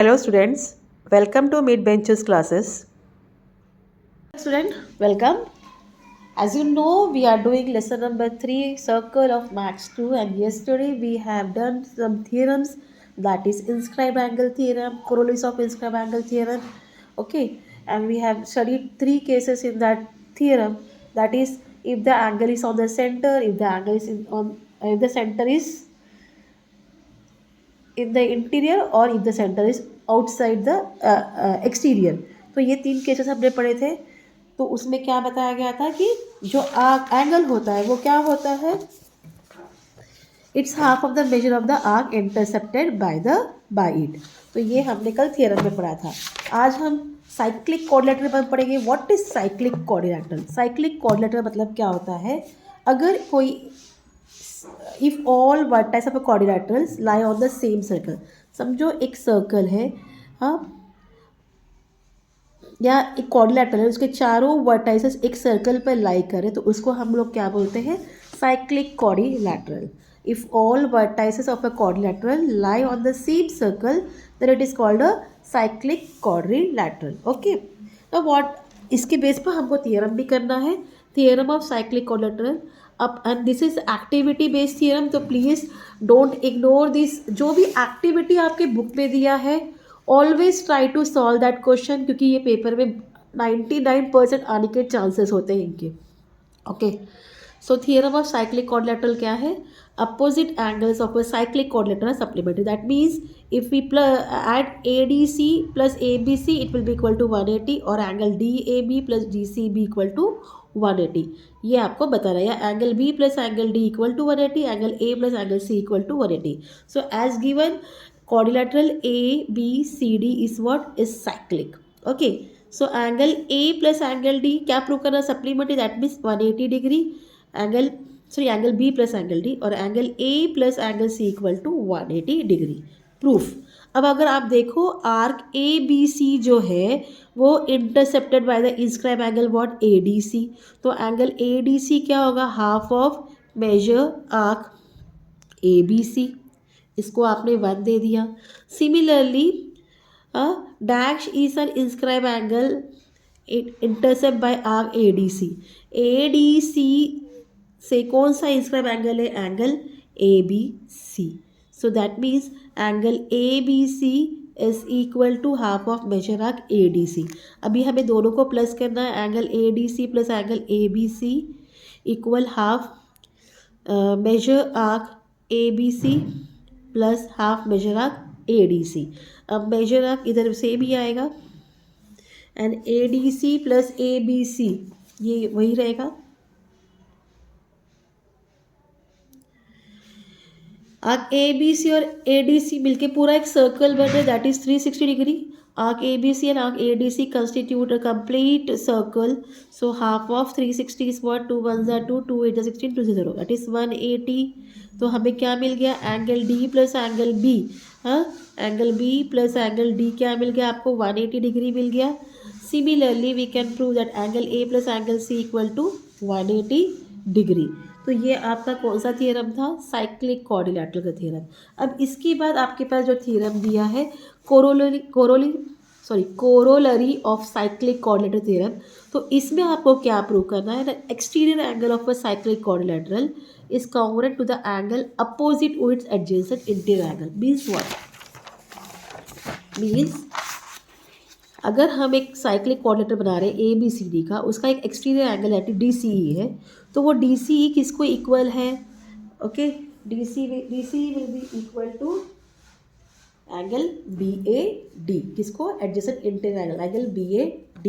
Hello students, welcome to Mid Benches classes. Student, welcome. As you know, we are doing lesson number 3, Circle of Max 2, and yesterday we have done some theorems, that is inscribed angle theorem, corollaries of inscribed angle theorem. Okay, and we have studied 3 cases in that theorem, that is if the angle is on the center, if the angle is if the center is in the interior or if the center is outside the exterior. तो ये 3 cases हमने पढ़े थे. तो उसमें क्या बताया गया था कि जो एंगल होता है वो क्या होता है, it's half of the measure of the arc intercepted bye it. तो ये हमने कल थियरम में पढ़ा था. आज हम साइक्लिक कोऑर्डिनेटर में पढ़ेंगे. What is cyclic coordinator? Cyclic coordinator मतलब क्या होता है, अगर कोई if all vertices of a coordinators lie on the same circle. समझो एक सर्कल है, हाँ, या एक कोऑर्डिनेटर है, उसके चारों वर्टाइसेस एक सर्कल पर लाई करे तो उसको हम लोग क्या बोलते हैं, cyclic coordinator. If all vertices of a coordinator lie on the same circle then it is called a cyclic coordinator. Okay, तो व्हाट, इसके बेस पर हमको थियरम भी करना है, थियरम ऑफ साइक्लिक कोऑर्डिनेटर. अब and this is activity based theorem, तो please don't ignore this. जो भी एक्टिविटी आपके बुक में दिया है always try to solve that question, क्योंकि ये पेपर में 99% आने के चांसेस होते हैं इनके. Okay, so theorem of cyclic coordinator क्या है, opposite angles of a cyclic coordinator are supplementary. That means if we add ADC plus ABC it will be equal to 180 और angle DAB plus DCB equal to 180. ये आपको बता रहा है. Angle B plus angle D equal to 180, angle A plus angle C equal to 180. So as given quadrilateral ABCD is what is cyclic. Okay, so angle A plus angle D क्या prove करना, supplementary, that means 180 degree. Angle B plus angle D और angle A plus angle C equal to 180 degree. Proof. अब अगर आप देखो arc ABC जो है वो intercepted by the inscribe angle what, ADC. तो एंगल ADC क्या होगा, half of major arc ABC. इसको आपने 1 दे दिया. Similarly dash is an inscribe angle intercept by arc ADC. ADC से कौन सा इंस्क्राइब एंगल है, angle ABC. So that means angle ABC is equal to half of major arc ADC. अभी हमें दोनों को प्लस करना है, angle ADC plus angle ABC equal half major arc ABC plus half major arc ADC. अब major arc इधर से भी आएगा एंड ADC प्लस ABC ये वही रहेगा. आर्क ABC और ADC मिलके पूरा एक सर्कल बन रहा है, that is 360 degree. Arc ABC and arc ADC constitute a complete circle. So half of 360 is what, 2 1s are 2, 2 8 are 16, 2 0, that is 180. तो हमें क्या मिल गया, angle D plus angle B. हाँ, angle B plus angle D क्या मिल गया आपको, 180 डिग्री मिल गया. Similarly we can prove that angle A plus angle C equal to 180 degree. तो ये आपका कौन सा थियरम था, साइक्लिक कोऑर्डिनेटर का थियरम. अब इसके बाद आपके पास जो थियरम दिया है corollary of cyclic coordinator theorem. तो इसमें आपको क्या प्रूव करना है, the exterior angle of a cyclic coordinator is congruent to the angle opposite to its adjacent interior angle. Means what, means अगर हम एक साइक्लिक कोऑर्डिनेटर बना रहे हैं ABCD का, उसका एक एक्सटीरियर एंगल है DCE है, तो वो DCE किसको इक्वल है, okay, DCE will be equal to angle BAD. किसको, एडजेसेंट इंटीरियर एंगल BAD.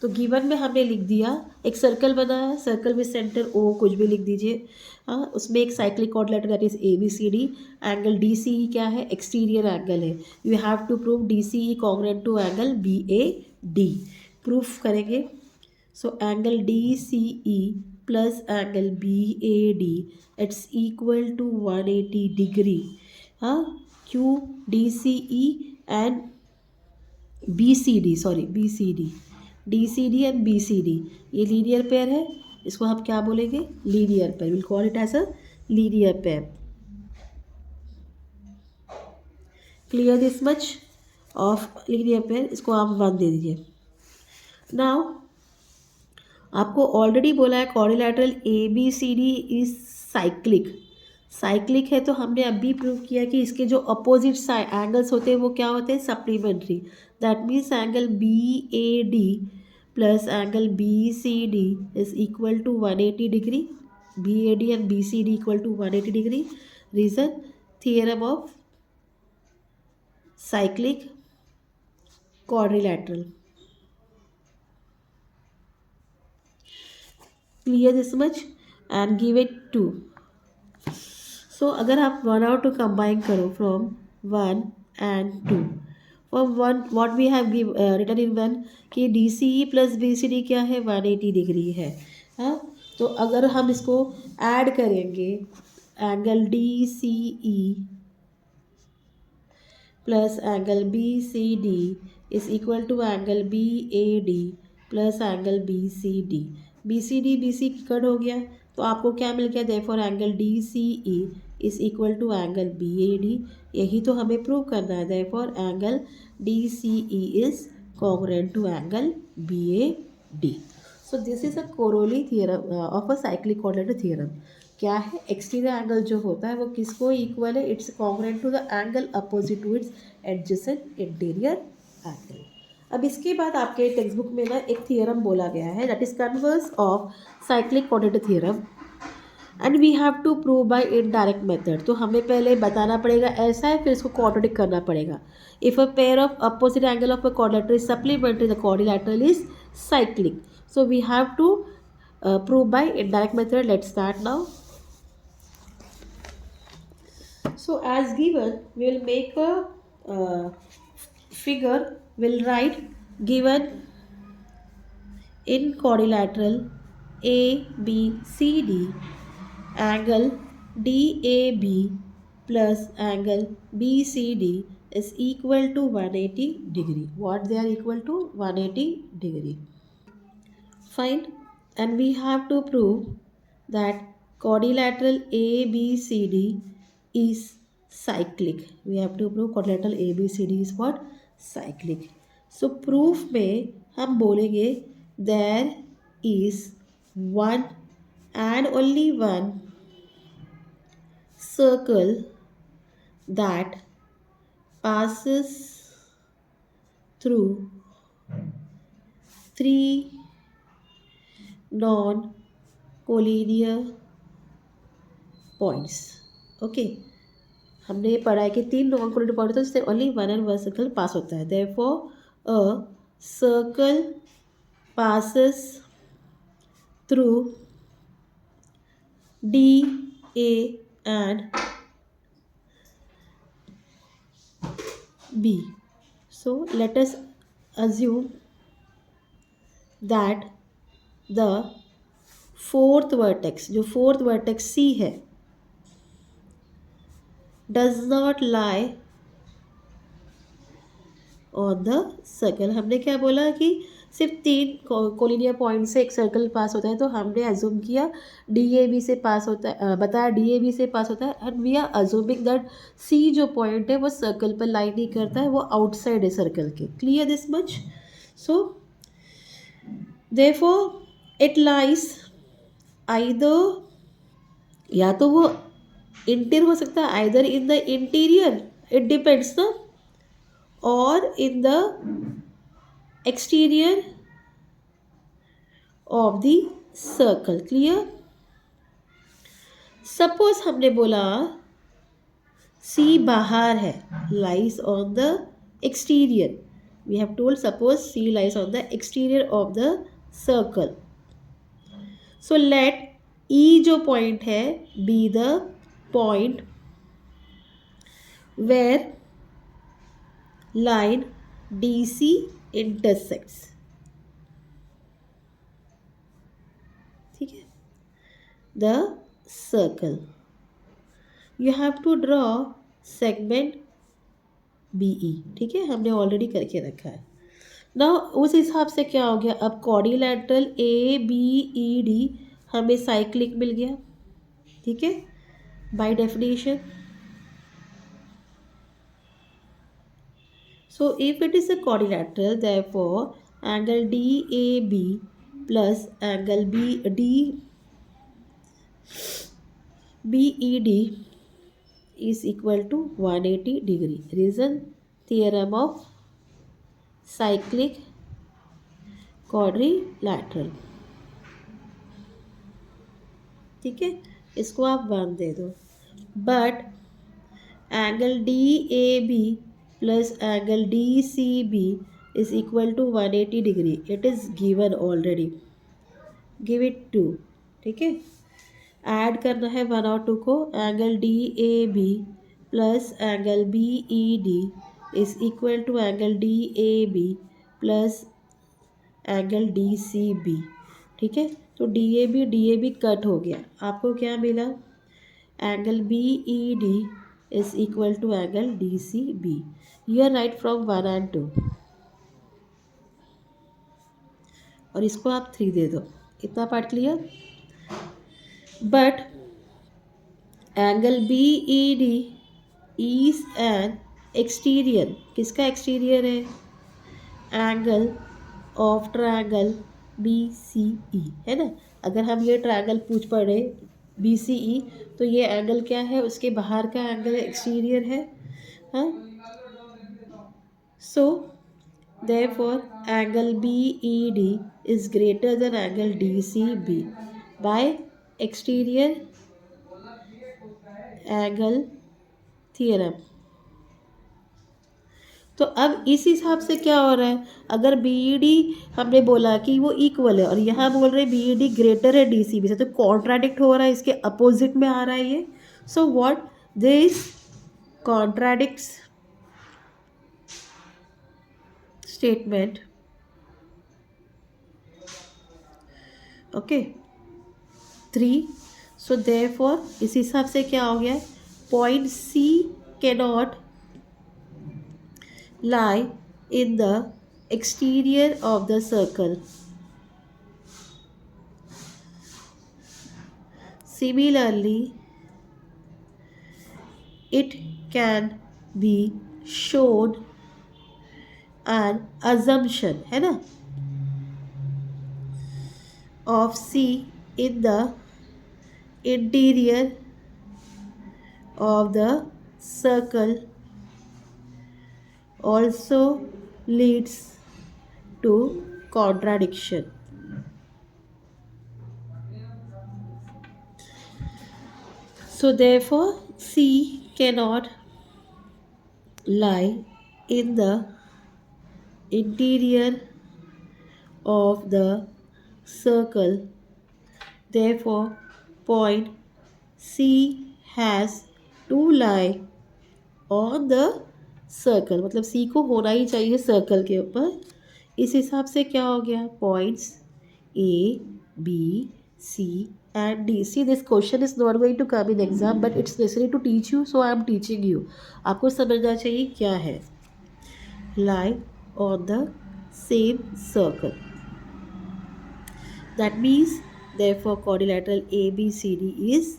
तो गिवन में हमने लिख दिया, एक सर्कल बना है, सर्कल में सेंटर O कुछ भी लिख दीजिए. हाँ, उसमें एक cyclic coordinator that is ABCD. Angle DCE क्या है, एक्सटीरियर एंगल है. You have to prove DCE congruent to angle BAD. Proof करेंगे. सो एंगल DCE प्लस angle BAD it's equal to 180 degree. हाँ, Q DCE and BCD DCD and BCD ये linear pair है. इसको हम क्या बोलेंगे, linear pair. Will call it as a linear pair. Clear this much. ऑफ लिख दिया, फिर इसको आप 1 दे दीजिए। नाउ आपको ऑलरेडी बोला है quadrilateral A B C D is cyclic. Cyclic है तो हमने अभी प्रूव किया कि इसके जो अपोजिट एंगल्स होते हैं वो क्या होते हैं, supplementary. That means angle B A D plus angle B C D is equal to 180 degree. B A D and B C D equal to 180 degree. Reason, theorem of cyclic quadrilateral. Clear this much and give it 2। So अगर आप 1 और 2 combine करो from 1 and 2, from 1 what we have written in 1 कि D C E plus B C D क्या है, 180 degree है। हाँ, तो अगर हम इसको ऐड करेंगे, angle D C E plus angle B C D is equal to angle B A D plus angle B C D. B C cut हो गया तो आपको क्या मिल गया, therefore angle D C E is equal to angle B A D. यही तो हमें प्रूव करना है, therefore angle D C E is congruent to angle B A D. So this is a Koroli theorem of a cyclic quadrilateral theorem. क्या है, exterior angle जो होता है वो किसको इक्वल है, it's congruent to the angle opposite to its adjacent interior angle. अब इसके बाद आपके टेक्स्ट बुक में ना एक थियरम बोला गया है, that is converse of cyclic quadrilateral theorem and we have to prove by indirect method. तो हमें पहले बताना पड़ेगा ऐसा है, फिर इसको क्वाड्रेटिक करना पड़ेगा। If a pair of opposite angle of a quadrilateral is supplementary, the quadrilateral is cyclic. So we have to prove by indirect method. Let's start now. So as given, we will make a figure. We'll write given in quadrilateral A B C D, angle DAB plus angle BCD is equal to 180 degree. What they are equal to? 180 degree. Fine. And we have to prove that quadrilateral ABCD is cyclic. We have to prove quadrilateral ABCD is what? Cyclic. So proof में हम बोलेंगे there is one and only one circle that passes through three non-collinear points. Okay, हमने ये पढ़ा है कि 3 non collinear point होते हैं जिससे only one and one circle पास होता है। Therefore a circle passes through D, A and B. So let us assume that the fourth vertex, जो fourth vertex C है, does not lie on the circle. हमने क्या बोला कि सिर्फ 3 collinear point से एक सर्कल पास होता है, तो हमने अज्यूम किया DAB से पास होता है, बताया DAB से पास होता है, and we are assuming that C जो पॉइंट है वो सर्कल पर लाइन नहीं करता है, वो आउटसाइड है सर्कल के। Clear this much? So therefore it lies either, या तो वो इंटीरियर हो सकता है, either in the interior, it depends ना, और in the exterior of the circle. Clear? Suppose हमने बोला C बाहर है, lies on the exterior. We have told suppose C lies on the exterior of the circle. So let E जो point है be the point where line DC intersects. ठीक है, the circle. You have to draw segment BE. ठीक है, हमने already करके रखा है ना। उस हिसाब से क्या हो गया, अब क्वाड्रिलैटरल ABED हमें साइक्लिक मिल गया। ठीक है, by definition. So if it is a quadrilateral, therefore angle DAB plus angle BED is equal to 180 degree. Reason, theorem of cyclic quadrilateral. ठीक है, इसको आप 1 दे दो. But angle DAB plus angle DCB is equal to 180 degree. It is given already. Give it 2. ठीक है, add करना है 1 और 2 को. Angle DAB plus angle BED is equal to angle DAB plus angle DCB. ठीक है, तो DAB कट हो गया. आपको क्या मिला? Angle BED is equal to angle DCB. You are right from 1 and 2. और इसको आप 3 दे दो. इतना part clear. But angle BED is an exterior. किसका एक्सटीरियर है? एंगल ऑफ ट्रायंगल BCE, है ना. अगर हम ये ट्रायंगल पूछ पड़े BCE, तो ये एंगल क्या है? उसके बाहर का एंगल एक्सटीरियर है. हाँ, सो therefore angle BED is greater than angle DCB by exterior angle theorem. तो अब इस हिसाब से क्या हो रहा है? अगर BED हमने बोला कि वो इक्वल है और यहाँ बोल रहे BED ग्रेटर है DCB से, तो कॉन्ट्राडिक्ट हो रहा है, इसके अपोजिट में आ रहा है ये. So what this contradicts statement. Okay, 3. So therefore इस हिसाब से क्या हो गया? Point C cannot lie in the exterior of the circle. Similarly, it can be shown an assumption, है ना, of C in the interior of the circle also leads to contradiction. So therefore C cannot lie in the interior of the circle. Therefore point C has to lie on the circle. मतलब C को होना ही चाहिए circle के ऊपर. इस हिसाब से क्या हो गया? Points A, B, C and D. See, this question is not going to come in exam, but it's necessary to teach you, so I am teaching you. आपको समझना चाहिए क्या है. Lie on the same circle. That means, therefore, quadrilateral ABCD is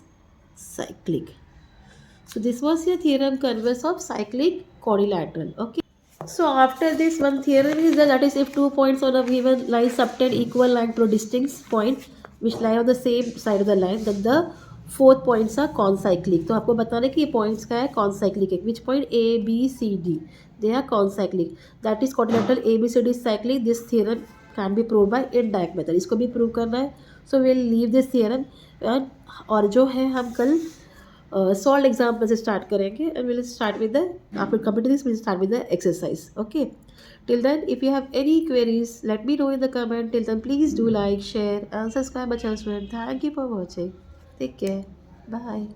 cyclic. So this was your theorem converse of cyclic quadrilateral. Okay. So after this, one theorem is that is if 2 points on a given line subtend equal line to a distinct point which lie on the same side of the line, then the fourth points are concyclic. तो आपको बताना है कि ये points क्या है? concyclic है. Which point? A, B, C, D. They are concyclic. That is quadrilateral ABCD is cyclic. This theorem can be proved by indirect method. इसको भी prove करना है. So we'll leave this theorem. और जो है हम कल सॉल्व एग्जाम्पल से स्टार्ट करेंगे. And will start with the, after completing this will start with the exercise. Okay, till then if you have any queries let me know in the comment. Till then please do like, share and subscribe my channel. Thank you for watching. Take care. Bye.